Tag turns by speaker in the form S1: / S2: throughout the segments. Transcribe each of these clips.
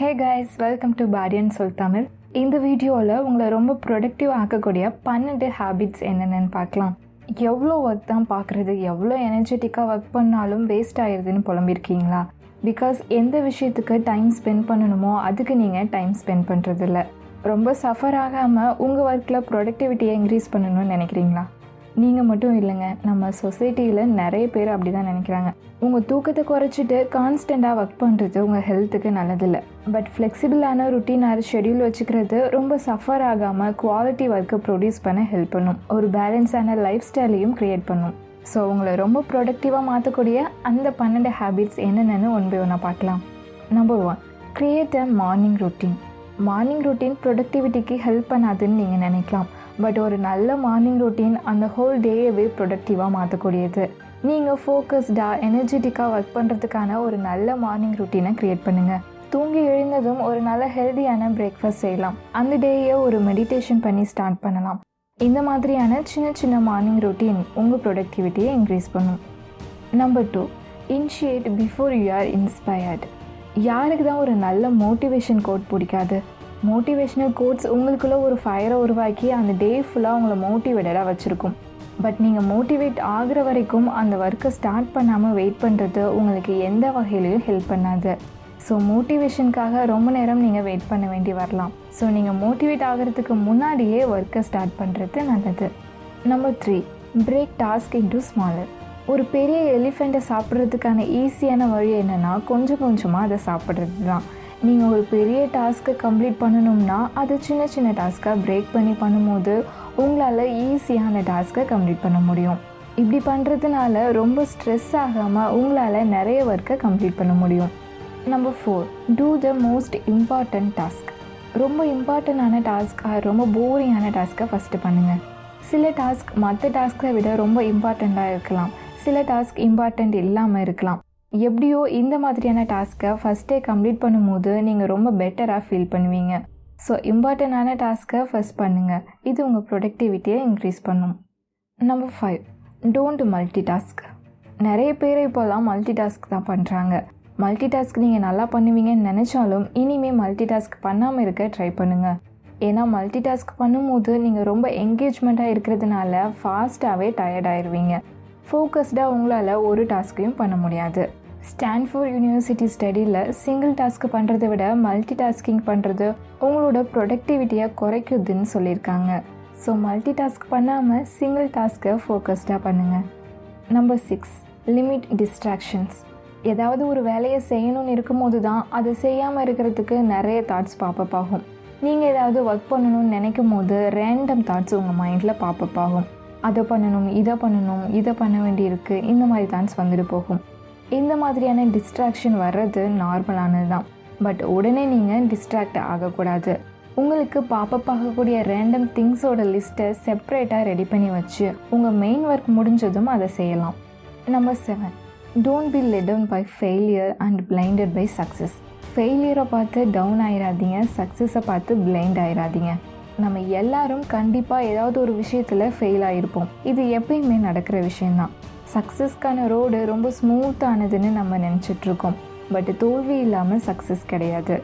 S1: Hey guys, welcome to Body&Soul Tamil. இந்த வீடியோவில் உங்களை ரொம்ப ப்ரொடக்டிவ் ஆக்கக்கூடிய 12 ஹேபிட்ஸ் என்னென்னு பார்க்கலாம். எவ்வளோ ஒர்க் தான் பார்க்குறது, எவ்வளோ எனர்ஜெட்டிக்காக ஒர்க் பண்ணாலும் வேஸ்ட் ஆகிடுதுன்னு புலம்பிருக்கீங்களா? பிகாஸ் எந்த விஷயத்துக்கு டைம் ஸ்பெண்ட் பண்ணணுமோ அதுக்கு நீங்கள் டைம் ஸ்பெண்ட் பண்ணுறதில்ல. ரொம்ப சஃபர் ஆகாமல் உங்கள் ஒர்க்கில் ப்ரொடக்டிவிட்டியை இன்க்ரீஸ் பண்ணணும்னு நினைக்கிறீங்களா? நீங்கள் மட்டும் இல்லைங்க, நம்ம சொசைட்டியில் நிறைய பேர் அப்படி தான் நினைக்கிறாங்க. உங்கள் தூக்கத்தை குறைச்சிட்டு கான்ஸ்டண்ட்டாக ஒர்க் பண்ணுறது உங்கள் ஹெல்த்துக்கு நல்லதில்லை. பட் ஃப்ளெக்சிபிளான ருட்டீனாக ஷெடியூல் வச்சுக்கிறது ரொம்ப சஃபர் ஆகாமல் குவாலிட்டி ஒர்க்கை ப்ரொடியூஸ் பண்ண ஹெல்ப் பண்ணும். ஒரு பேலன்ஸான லைஃப் ஸ்டைலையும் க்ரியேட் பண்ணும். ஸோ உங்களை ரொம்ப ப்ரொடக்டிவாக மாற்றக்கூடிய அந்த 12 ஹேபிட்ஸ் என்னென்னு ஒன் பை ஒன்னாக பார்க்கலாம். Number 1, create a morning routine. Morning routine ப்ரொடக்டிவிட்டிக்கு ஹெல்ப் பண்ணாதுன்னு நீங்கள் நினைக்கலாம். பட் ஒரு நல்ல மார்னிங் ரொட்டீன் அந்த ஹோல் டேயவே ப்ரொடக்டிவாக மாற்றக்கூடியது. நீங்கள் ஃபோக்கஸ்டாக எனர்ஜெட்டிக்காக ஒர்க் பண்ணுறதுக்கான ஒரு நல்ல மார்னிங் ரொட்டீனை க்ரியேட் பண்ணுங்கள். தூங்கி எழுந்ததும் ஒரு நல்ல ஹெல்தியான பிரேக்ஃபாஸ்ட் செய்யலாம். அந்த டேயை ஒரு மெடிடேஷன் பண்ணி ஸ்டார்ட் பண்ணலாம். இந்த மாதிரியான சின்ன சின்ன மார்னிங் ரொட்டீன் உங்கள் ப்ரொடக்டிவிட்டியை இன்க்ரீஸ் பண்ணும். Number 2, initiate before you are inspired. யாருக்கு தான் ஒரு நல்ல மோட்டிவேஷன் கோட் பிடிக்காது? மோட்டிவேஷ்னல் கோட்ஸ் உங்களுக்குள்ளே ஒரு ஃபயரை உருவாக்கி அந்த டே ஃபுல்லாக உங்களை மோட்டிவேட்டடாக வச்சுருக்கும். பட் நீங்கள் மோட்டிவேட் ஆகிற வரைக்கும் அந்த ஒர்க்கை ஸ்டார்ட் பண்ணாமல் வெயிட் பண்ணுறது உங்களுக்கு எந்த வகையிலையும் ஹெல்ப் பண்ணாது. ஸோ மோட்டிவேஷனுக்காக ரொம்ப நேரம் நீங்கள் வெயிட் பண்ண வேண்டி வரலாம். ஸோ நீங்கள் மோட்டிவேட் ஆகிறதுக்கு முன்னாடியே ஒர்க்கை ஸ்டார்ட் பண்ணுறது நல்லது. Number 3, break task into smaller. ஒரு பெரிய எலிஃபெண்ட்டை சாப்பிட்றதுக்கான ஈஸியான வழி என்னென்னா கொஞ்சம் கொஞ்சமாக அதை சாப்பிட்றது தான். நீங்கள் ஒரு பெரிய டாஸ்க்கை கம்ப்ளீட் பண்ணணும்னா அதை சின்ன சின்ன டாஸ்க்காக பிரேக் பண்ணி பண்ணும்போது உங்களால் ஈஸியாக அந்த டாஸ்க்கை கம்ப்ளீட் பண்ண முடியும். இப்படி பண்ணுறதுனால ரொம்ப ஸ்ட்ரெஸ் ஆகாமல் உங்களால் நிறைய ஒர்க்கை கம்ப்ளீட் பண்ண முடியும். Number 4, to the most important task. ரொம்ப இம்பார்ட்டண்டான டாஸ்க்காக ரொம்ப போரிங்கான டாஸ்க்கை ஃபஸ்ட்டு பண்ணுங்கள். சில டாஸ்க் மற்ற டாஸ்க்கை விட ரொம்ப இம்பார்ட்டண்ட்டாக இருக்கலாம். சில டாஸ்க் இம்பார்ட்டண்ட் இல்லாமல் இருக்கலாம். எப்படியோ இந்த மாதிரியான டாஸ்க்கை ஃபஸ்ட்டே கம்ப்ளீட் பண்ணும்போது நீங்கள் ரொம்ப பெட்டராக ஃபீல் பண்ணுவீங்க. ஸோ இம்பார்ட்டண்டான டாஸ்க்கை ஃபஸ்ட் பண்ணுங்கள். இது உங்கள் ப்ரொடக்டிவிட்டியை இன்க்ரீஸ் பண்ணும். Number 5, don't multi task. நிறைய பேர் இப்போலாம் மல்டி டாஸ்க் தான் பண்ணுறாங்க. மல்டி டாஸ்க் நீங்கள் நல்லா பண்ணுவீங்கன்னு நினச்சாலும் இனிமேல் மல்டி டாஸ்க் பண்ணாமல் இருக்க ட்ரை பண்ணுங்கள். ஏன்னா மல்டி டாஸ்க் பண்ணும்போது நீங்கள் ரொம்ப என்கேஜ்மெண்ட்டாக இருக்கிறதுனால ஃபாஸ்ட்டாகவே டயர்ட் ஆயிடுவீங்க. ஃபோக்கஸ்டாக உங்களால் ஒரு டாஸ்க்கையும் பண்ண முடியாது. ஸ்டான்ஃபோர்ட் யூனிவர்சிட்டி ஸ்டடியில் சிங்கிள் டாஸ்க் பண்ணுறதை விட மல்டி டாஸ்கிங் பண்ணுறது உங்களோட ப்ரொடக்டிவிட்டியை குறைக்குதுன்னு சொல்லியிருக்காங்க. ஸோ மல்டி டாஸ்க் பண்ணாமல் சிங்கிள் டாஸ்க்கை ஃபோக்கஸ்டாக பண்ணுங்கள். Number 6, limit distractions. ஏதாவது ஒரு வேலையை செய்யணும்னு இருக்கும்போது தான் அதை செய்யாமல் இருக்கிறதுக்கு நிறைய தாட்ஸ் பாப்பப் ஆகும். நீங்கள் ஏதாவது ஒர்க் பண்ணணும்னு நினைக்கும் போது ரேண்டம் தாட்ஸ் உங்கள் மைண்டில் பாப்பப் ஆகும். அதை பண்ணணும், இதை பண்ண வேண்டியிருக்கு, இந்த மாதிரி தாட்ஸ் வந்துட்டு போகும். இந்த மாதிரியான டிஸ்ட்ராக்ஷன் வர்றது நார்மலானது தான். பட் உடனே நீங்கள் டிஸ்ட்ராக்ட் ஆகக்கூடாது. உங்களுக்கு பாப்பப் ஆகக்கூடிய ரேண்டம் திங்ஸோட லிஸ்ட்டை செப்ரேட்டாக ரெடி பண்ணி வச்சு உங்கள் மெயின் ஒர்க் முடிஞ்சதும் அதை செய்யலாம். Number 7, don't be let down by failure and blinded by success. ஃபெயிலியரை பார்த்து டவுன் ஆயிடாதீங்க, சக்ஸஸை பார்த்து பிளைண்ட் ஆயிடாதீங்க. நம்ம எல்லாரும் கண்டிப்பாக ஏதாவது ஒரு விஷயத்தில் ஃபெயில் ஆகிருப்போம். இது எப்பயுமே நடக்கிற விஷயந்தான். சக்ஸஸ்க்கான ரோடு ரொம்ப ஸ்மூத்தானதுன்னு நம்ம நினச்சிட்ருக்கோம். பட் தோல்வி இல்லாமல் சக்ஸஸ் கிடையாது.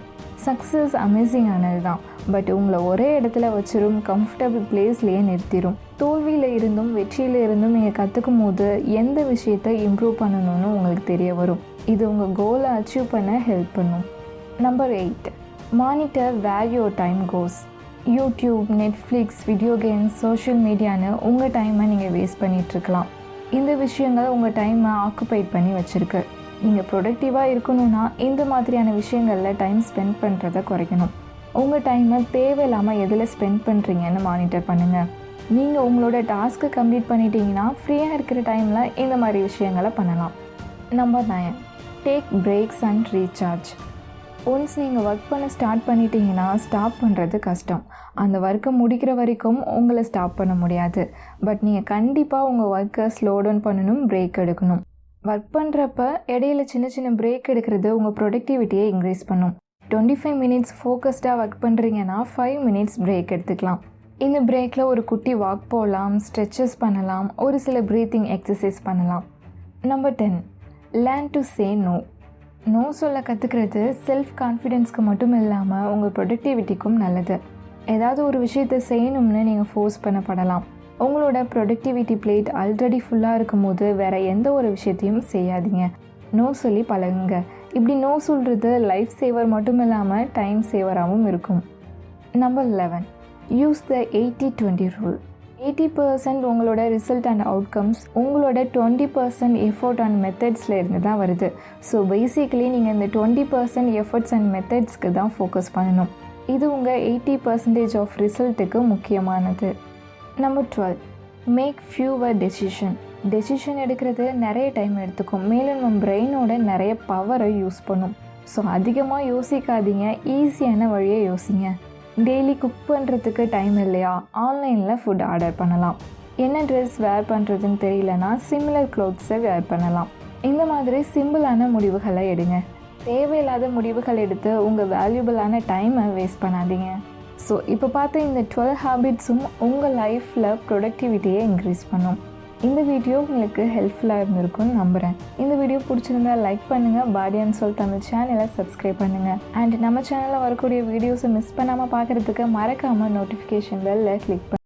S1: சக்ஸஸ் அமேசிங் ஆனது தான். பட் உங்களை ஒரே இடத்துல வச்சிரும் கம்ஃபர்டபுள் பிளேஸ்லேயே நிறுத்திடும். தோல்வியில் இருந்தும் வெற்றியில் இருந்தும் நீங்கள் கற்றுக்கும் போது எந்த விஷயத்தை இம்ப்ரூவ் பண்ணணும்னு உங்களுக்கு தெரிய வரும். இது உங்கள் கோலை அச்சீவ் பண்ண ஹெல்ப் பண்ணும். Number 8, monitor where your time goes. YouTube, Netflix, video games, social மீடியான்னு உங்கள் டைமை நீங்கள் வேஸ்ட் பண்ணிகிட்ருக்கலாம். இந்த விஷயங்கள் உங்கள் டைமை ஆக்குபைட் பண்ணி வச்சுருக்கு. நீங்கள் ப்ரொடக்டிவாக இருக்கணும்னா இந்த மாதிரியான விஷயங்களில் டைம் ஸ்பெண்ட் பண்ணுறதை குறைக்கணும். உங்கள் டைமை தேவையில்லாமல் எதில் ஸ்பெண்ட் பண்ணுறீங்கன்னு மானிட்டர் பண்ணுங்கள். நீங்கள் உங்களோட டாஸ்க்கை கம்ப்ளீட் பண்ணிட்டீங்கன்னா ஃப்ரீயாக இருக்கிற டைமில் இந்த மாதிரி விஷயங்களை பண்ணலாம். Number 9, take breaks and recharge. Once நீங்கள் ஒர்க் பண்ண ஸ்டார்ட் பண்ணிட்டீங்கன்னா ஸ்டாப் பண்ணுறது கஷ்டம். அந்த ஒர்க்கை முடிக்கிற வரைக்கும் உங்களை ஸ்டாப் பண்ண முடியாது. பட் நீங்கள் கண்டிப்பாக உங்கள் ஒர்க்கை ஸ்லோ டவுன் பண்ணணும், பிரேக் எடுக்கணும். ஒர்க் பண்ணுறப்ப இடையில சின்ன சின்ன பிரேக் எடுக்கிறது உங்கள் ப்ரொடக்டிவிட்டியை இன்க்ரீஸ் பண்ணும். 25 மினிட்ஸ் ஃபோக்கஸ்டாக ஒர்க் பண்ணுறீங்கன்னா 5 மினிட்ஸ் பிரேக் எடுத்துக்கலாம். இந்த பிரேக்கில் ஒரு குட்டி வாக் போகலாம், ஸ்ட்ரெச்சஸ் பண்ணலாம், ஒரு சில ப்ரீத்திங் எக்ஸசைஸ் பண்ணலாம். Number 10, learn to say no. No சொல்ல கற்றுக்கிறது செல்ஃப் கான்ஃபிடென்ஸ்க்கு மட்டும் இல்லாமல் உங்கள் ப்ரொடக்டிவிட்டிக்கும் நல்லது. ஏதாவது ஒரு விஷயத்தை செய்யணும்னு நீங்கள் ஃபோர்ஸ் பண்ணப்படலாம். உங்களோட ப்ரொடக்டிவிட்டி பிளேட் ஆல்ரெடி ஃபுல்லாக இருக்கும்போது வேறு எந்த ஒரு விஷயத்தையும் செய்யாதீங்க. நோ சொல்லி பழகுங்க. இப்படி நோ சொல்கிறது லைஃப் சேவர் மட்டும் இல்லாமல் டைம் சேவராகவும் இருக்கும். Number 11, use the 80-20 rule. 80% உங்களோட ரிசல்ட் அண்ட் அவுட்கம்ஸ் உங்களோட 20% எஃபோர்ட் அண்ட் மெத்தட்ஸில் இருந்து தான் வருது. ஸோ பேசிக்கலி நீங்கள் இந்த 20% எஃபர்ட்ஸ் அண்ட் மெத்தட்ஸ்க்கு தான் ஃபோக்கஸ் பண்ணணும். இது உங்கள் 80% ஆஃப் ரிசல்ட்டுக்கு முக்கியமானது. நம்பர் 12, மேக் ஃபியூவர் டெசிஷன் எடுக்கிறது நிறைய டைம் எடுத்துக்கும், மேலும் நம்ம பிரெயினோட நிறைய பவரை யூஸ் பண்ணும். ஸோ அதிகமாக யோசிக்காதீங்க, ஈஸியான வழியை யோசிங்க. டெய்லி குக் பண்ணுறதுக்கு டைம் இல்லையா, ஆன்லைனில் ஃபுட் ஆர்டர் பண்ணலாம். என்ன ட்ரெஸ் வேர் பண்ணுறதுன்னு தெரியலனா சிமிலர் க்ளோத்ஸை வேர் பண்ணலாம். இந்த மாதிரி சிம்பிளான முடிவுகளை எடுங்க. தேவையில்லாத முடிவுகள் எடுத்து உங்கள் வேல்யூபிளான டைமை வேஸ்ட் பண்ணாதீங்க. ஸோ இப்போ பார்த்த இந்த 12 ஹேபிட்ஸும் உங்கள் லைஃப்பில் ப்ரொடக்டிவிட்டியை இன்க்ரீஸ் பண்ணும். இந்த வீடியோ உங்களுக்கு ஹெல்ப்ஃபுல்லாக இருந்திருக்கும்னு நம்புகிறேன். இந்த வீடியோ பிடிச்சிருந்தா லைக் பண்ணுங்கள், பாடி&சோல் தமிழ் சேனலை சப்ஸ்கிரைப் பண்ணுங்கள். அண்ட் நம்ம சேனலில் வரக்கூடிய வீடியோஸை மிஸ் பண்ணாமல் பார்க்குறதுக்கு மறக்காமல் நோட்டிஃபிகேஷன் பெல்லை கிளிக் பண்ணுங்கள்.